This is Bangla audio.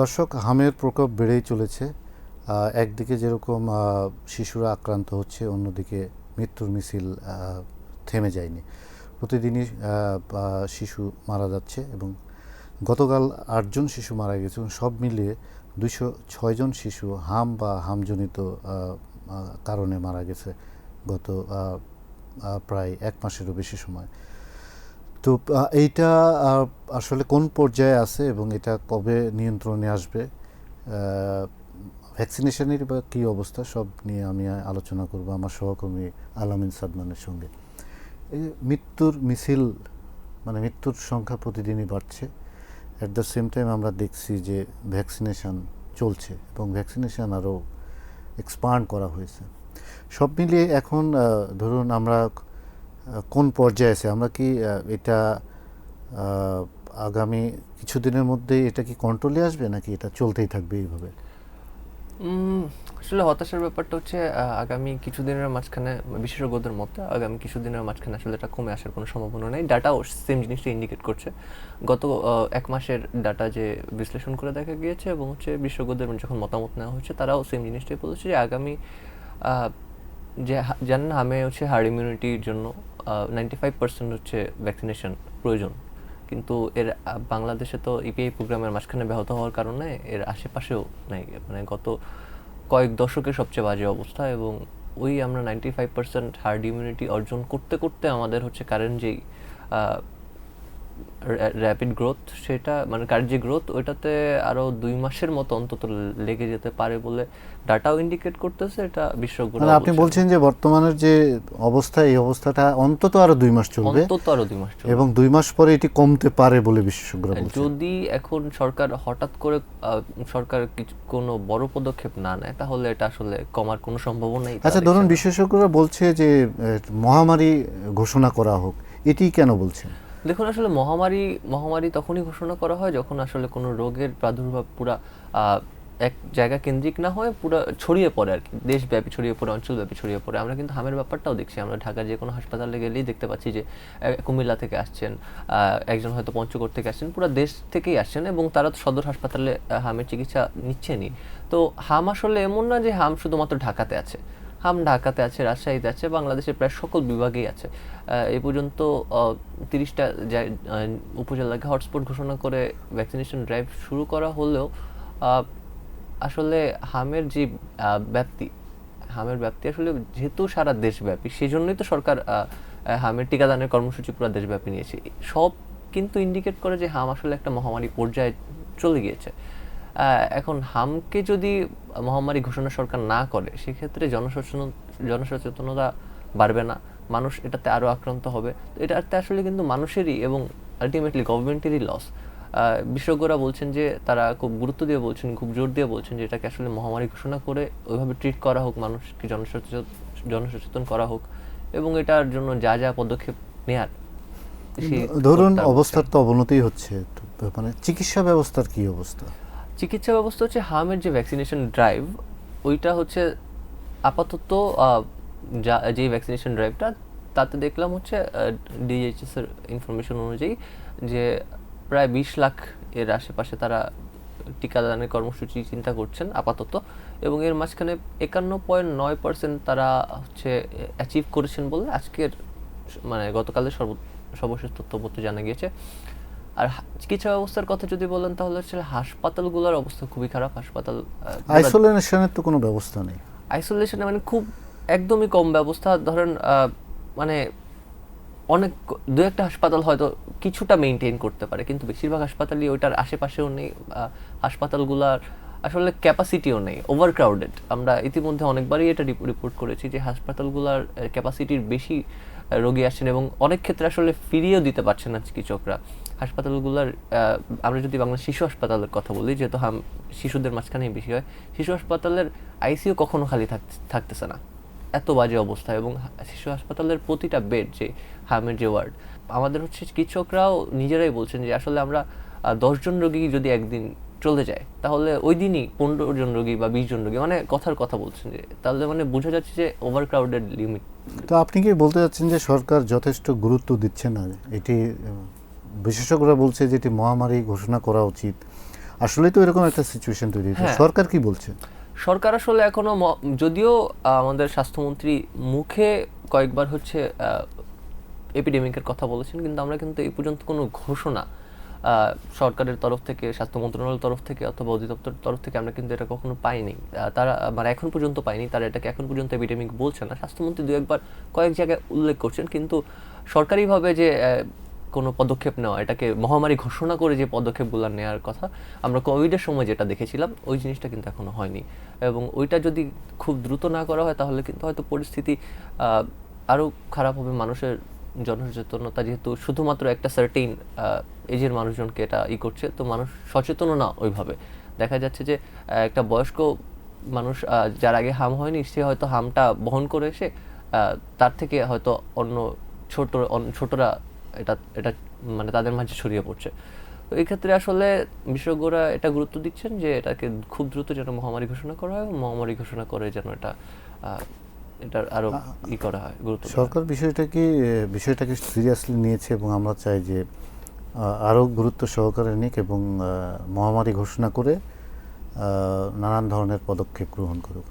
দর্শক, হামের প্রকোপ বেড়েই চলেছে। একদিকে যেরকম শিশুরা আক্রান্ত হচ্ছে, অন্যদিকে মৃত্যুর মিছিল থেমে যায়নি। প্রতিদিনই শিশু মারা যাচ্ছে এবং গতকাল 8জন শিশু মারা গেছে এবং সব মিলিয়ে 206 জন শিশু হাম বা হামজনিত কারণে মারা গেছে গত প্রায় 1 মাসেরও বেশি সময়। তো এইটা আসলে কোন পর্যায়ে আছে এবং এটা কবে নিয়ন্ত্রণে আসবে, ভ্যাকসিনেশনের বা কী অবস্থা, সব নিয়ে আমি আলোচনা করব আমার সহকর্মী আলামিন সাদমানের সঙ্গে। এই মৃত্যুর মিছিল, মানে মৃত্যুর সংখ্যা প্রতিদিনই বাড়ছে। অ্যাট দ্য সেম টাইম আমরা দেখছি যে ভ্যাকসিনেশন চলছে এবং ভ্যাকসিনেশন আরও এক্সপান্ড করা হয়েছে। সব মিলিয়ে এখন ধরুন আমরা কোন পর্যায়ে আছে, আমরা কি এটা আগামী কিছুদিনের মধ্যে এটা কি কন্ট্রোলে আসবে নাকি এটা চলতেই থাকবে এইভাবে? আসলে হতাশার ব্যাপারটা হচ্ছে আগামী কিছুদিনের মাঝখানে, বিশেষজ্ঞদের মতে আগামী কিছুদিনের মাঝখানে আসলে এটা কমে আসার কোনো সম্ভাবনা নেই। ডাটাও সেম জিনিসটা ইন্ডিকেট করছে। গত 1 মাসের ডাটা যে বিশ্লেষণ করে দেখা গিয়েছে এবং হচ্ছে বিশেষজ্ঞদের যখন মতামত নেওয়া হচ্ছে তারাও সেম জিনিসটাই বলেছে যে আগামী যে জানেন হামে হচ্ছে হার্ড ইমিউনিটির জন্য 95% হচ্ছে ভ্যাকসিনেশন প্রয়োজন, কিন্তু এর বাংলাদেশে তো ইপিআই প্রোগ্রামের মাঝখানে ব্যাহত হওয়ার কারণে এর আশেপাশেও নাই। মানে গত কয়েক দশকের সবচেয়ে বাজে অবস্থা এবং ওই আমরা 95% হার্ড ইমিউনিটি অর্জন করতে করতে আমাদের হচ্ছে কারেন্ট যেই র্যাপিড গ্রোথ, সেটা মানে কার্য গ্রোথ, ওইটাতে আরও 2 মাসের মতো অন্তত লেগে যেতে পারে বলে ডাটাও ইন্ডিকেট করতেছে। এটা বিশেষজ্ঞরা মানে আপনি বলছেন যে বর্তমানের যে অবস্থা, এই অবস্থাটা অন্তত আরো 2 মাস চলবে, অন্তত আরও 2 মাস চলবে এবং 2 মাস পরে এটি কমতে পারে বলে বিশেষজ্ঞরা বলছেন। যদি এখন সরকার হঠাৎ করে সরকার কোনো বড় পদক্ষেপ না নেয় তাহলে এটা আসলে কমার কোনো সম্ভাবনাই। আচ্ছা, ধরুন বিশেষজ্ঞরা বলছে যে মহামারী ঘোষণা করা হোক, এটি কেন বলছেন? দেখুন, আসলে মহামারী তখনই ঘোষণা করা হয় যখন আসলে কোনো রোগের প্রাদুর্ভাব পুরা এক জায়গা কেন্দ্রিক না হয়ে পুরো ছড়িয়ে পড়ে আর কি, দেশব্যাপী ছড়িয়ে পড়ে, অঞ্চলব্যাপী ছড়িয়ে পড়ে। আমরা কিন্তু হামের ব্যাপারটাও দেখছি। আমরা ঢাকার যে কোনো হাসপাতালে গেলেই দেখতে পাচ্ছি যে কুমিল্লা থেকে আসছেন, একজন হয়তো পঞ্চগড় থেকে আসছেন, পুরো দেশ থেকেই আসছেন এবং তারা তো সদর হাসপাতালে হামের চিকিৎসা নিচ্ছেনই। তো হাম আসলে এমন না যে হাম শুধুমাত্র ঢাকাতে আছে। হাম ঢাকাতে আছে, রাজশাহীতে আছে, বাংলাদেশের প্রায় সকল বিভাগেই আছে। এই পর্যন্ত 30টা উপজেলাকে হটস্পট ঘোষণা করে ভ্যাকসিনেশন ড্রাইভ শুরু করা হলেও আসলে হামের যে হামের ব্যাপ্তি আসলে যেহেতু সারা দেশব্যাপী, সেই জন্যই তো সরকার হামের টিকাদানের কর্মসূচি পুরো দেশব্যাপী নিয়েছে। সব কিন্তু ইন্ডিকেট করে যে হাম আসলে একটা মহামারী পর্যায়ে চলে গিয়েছে। এখন হামকে যদি মহামারী ঘোষণা সরকার না করে, সেক্ষেত্রে জনসচেতনতা বাড়বে না, মানুষ এটাতে আরও আক্রান্ত হবে। তো এটাতে আসলে কিন্তু মানুষেরই এবং আলটিমেটলি গভর্নমেন্টেরই লস। বিশেষজ্ঞরা বলছেন যে তারা খুব গুরুত্ব দিয়ে বলছেন, খুব জোর দিয়ে বলছেন যে এটাকে আসলে মহামারী ঘোষণা করে ওইভাবে ট্রিট করা হোক, মানুষকে জনসচেতন করা হোক এবং এটার জন্য যা যা পদক্ষেপ নেয়ার। ধরুন অবস্থার তো অবনতি হচ্ছে, মানে চিকিৎসা ব্যবস্থার কি অবস্থা? চিকিৎসা ব্যবস্থা হচ্ছে হামের যে ভ্যাকসিনেশন ড্রাইভ, ওইটা হচ্ছে আপাতত যে ভ্যাকসিনেশন ড্রাইভটা, তাতে দেখলাম হচ্ছে ডিএইচএস এর ইনফরমেশন অনুযায়ী যে প্রায় 20 লাখ এর আশেপাশে তারা টিকাদানের কর্মসূচি চিন্তা করছেন আপাতত, এবং এর মাঝখানে 51.9% তারা হচ্ছে অ্যাচিভ করেছেন বলে আজকের মানে গতকালের সর্বশেষ তথ্য মতো জানা গিয়েছে। আর চিকিৎসা ব্যবস্থার কথা যদি বলেন তাহলে হচ্ছে হাসপাতালগুলোর অবস্থা খুবই খারাপ। আইসোলেশনের তো কোনো ব্যবস্থা নেই। আইসোলেশনে মানে খুব একদমই কম ব্যবস্থা। ধরেন মানে অনেক 2-1টা হাসপাতাল হয়তো কিছুটা মেনটেন করতে পারে, কিন্তু বেশিরভাগ হাসপাতালই ওইটার আশেপাশেও নেই। হাসপাতালগুলোর আসলে ক্যাপাসিটিও নেই, ওভারক্রাউডেড। আমরা ইতিমধ্যে অনেকবারই এটা রিপোর্ট করেছি যে হাসপাতালগুলোর ক্যাপাসিটির বেশি রোগী আসছেন এবং অনেক ক্ষেত্রে আসলে ফিরিয়েও দিতে পারছেন না চিকিৎসকরা। হাসপাতালগুলোর আমরা যদি বাংলা শিশু হাসপাতালের কথা বলি, যেহেতু শিশুদের মাঝখানেই বেশি হয়, শিশু হাসপাতালের আইসিইউ কখনো খালি থাকতেছে না, এত বাজে অবস্থা। এবং শিশু হাসপাতালের প্রতিটা বেড, যে হামের যে ওয়ার্ড, আমাদের হচ্ছে চিকিৎসকরাও নিজেরাই বলছেন যে আসলে আমরা 10 জন রোগী যদি একদিন চলে যায় তাহলে ওই দিনই 15 জন রোগী বা 20 জন রোগী, মানে কথার কথা বলছেন, যে তাহলে মানে বোঝা যাচ্ছে যে ওভারক্রাউডেড লিমিট। তো আপনি কি বলতে চাচ্ছেন যে সরকার যথেষ্ট গুরুত্ব দিচ্ছে না? এটি বিশেষজ্ঞরা বলছে যে এটি মহামারী ঘোষণা করা উচিত। আসলেই তো এরকম একটা সিচুয়েশন তৈরি হয়েছে, হ্যাঁ। সরকার কি বলছে? সরকার আসলে এখনো যদিও আমাদের স্বাস্থ্যমন্ত্রী মুখে কয়েকবার হচ্ছে এপিডেমিকের কথা বলেছেন, কিন্তু আমরা কিন্তু এই পর্যন্ত কোনো ঘোষণা সরকারের তরফ থেকে, স্বাস্থ্য মন্ত্রণালয়ের তরফ থেকে অথবা অধিদপ্তরের তরফ থেকে আমরা কিন্তু এটা কখনো পাইনি। তারা মানে এখন পর্যন্ত পাইনি, তারা এটাকে এখন পর্যন্ত এপিডেমিক বলছে না। স্বাস্থ্যমন্ত্রী দু একবার কয়েক জায়গায় উল্লেখ করছেন, কিন্তু সরকারিভাবে যে কোনো পদক্ষেপ নেওয়া, এটাকে মহামারী ঘোষণা করে যে পদক্ষেপগুলো নেওয়ার কথা আমরা কোভিডের সময় যেটা দেখেছিলাম, ওই জিনিসটা কিন্তু এখনো হয়নি। এবং ওইটা যদি খুব দ্রুত না করা হয় তাহলে কিন্তু হয়তো পরিস্থিতি আরও খারাপ হবে। মানুষের জনসচেতনতা যেহেতু শুধুমাত্র একটা সার্টেইন এজের মানুষজনকে এটা করছে, তো মানুষ সচেতনও না ওইভাবে। দেখা যাচ্ছে যে একটা বয়স্ক মানুষ যার আগে হাম হয়নি, সে হয়তো হামটা বহন করে এসে তার থেকে হয়তো অন্য ছোটরা এটা এটা মানে তাদের মাঝে ছড়িয়ে পড়ছে। তো এই ক্ষেত্রে আসলে বিশেষজ্ঞরা এটা গুরুত্ব দিচ্ছেন যে এটাকে খুব দ্রুত যেন মহামারী ঘোষণা করা হয়, এবং মহামারী ঘোষণা করে যেন এটার আরো করা হয়, গুরুত্ব দেওয়া হয়। সরকার বিষয়টাকে সিরিয়াসলি নিয়েছে এবং আমরা চাই যে আরও গুরুত্ব সহকারে নিক এবং মহামারী ঘোষণা করে নানান ধরনের পদক্ষেপ গ্রহণ করুক।